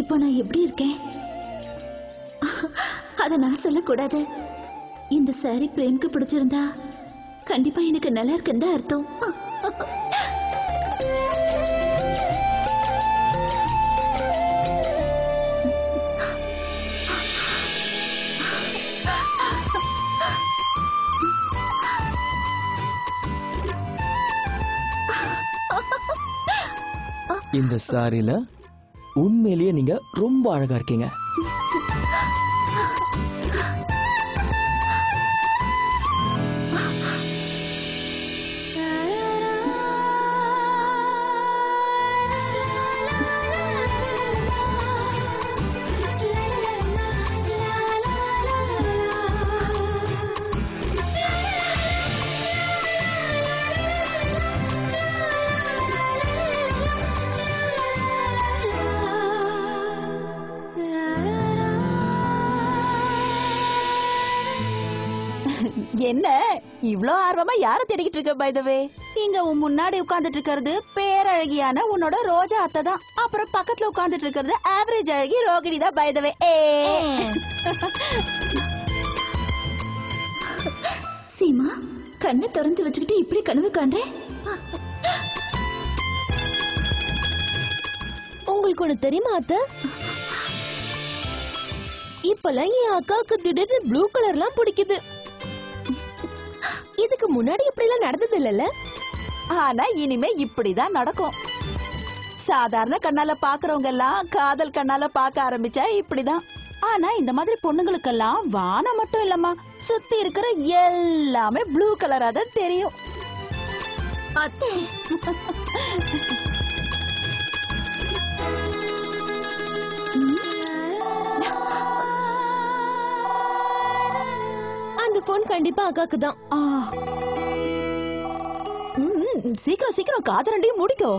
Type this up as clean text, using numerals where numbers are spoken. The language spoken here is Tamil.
இப்போ நான் எப்படி இருக்கேன் அத நான் சொல்லக்கூடாது. இந்த சாரி பிரேம்க்கு பிடிச்சிருந்தா கண்டிப்பா எனக்கு நல்லா இருக்குன்னு அர்த்தம். இந்த சாரில உண்மையிலேயே நீங்க ரொம்ப அழகா இருக்கீங்க. என்ன இவ்ளோ ஆர்வமா யார தேடிக்கிட்டு இருக்க? பை தி வே, இங்க உன் முன்னாடி உட்கார்ந்துட்டு இருக்கிறது பேரழகியான உன்னோட ரோஜா அத்தை தான். அப்புறம் பக்கத்துல உட்கார்ந்துட்டு இருக்கிறது ஆவரேஜ் அழகி ரோகிணி தான். பை தி வே. சீமா, கண்ணை திறந்து வச்சுக்கிட்டு இப்படி கனவு காண்றேன். உங்களுக்கு ஒண்ணு தெரியுமா அத்தை? இப்பெல்லாம் என் அக்காவுக்கு திடீர்னு ப்ளூ கலர்லாம் பிடிக்குது. இதுக்கு முன்னாடி இப்படி எல்லாம் நடந்தது இல்லல்ல. ஆனா இனிமே இப்படிதான் நடக்கும். சாதாரண கண்ணால பாக்குறவங்க எல்லாம் காதல் கண்ணால பார்க்க ஆரம்பிச்சா இப்படிதான். ஆனா இந்த மாதிரி பொண்ணுங்களுக்கெல்லாம் வானம் மட்டும் இல்லம்மா, சுத்தி இருக்கிற எல்லாமே ப்ளூ கலரா தான் தெரியும். அத்தை, அந்த போன் கண்டிப்பா அக்காக்கு தான். சீக்கிரம் சீக்கிரம் காது ரெண்டையும் முடிக்கோ.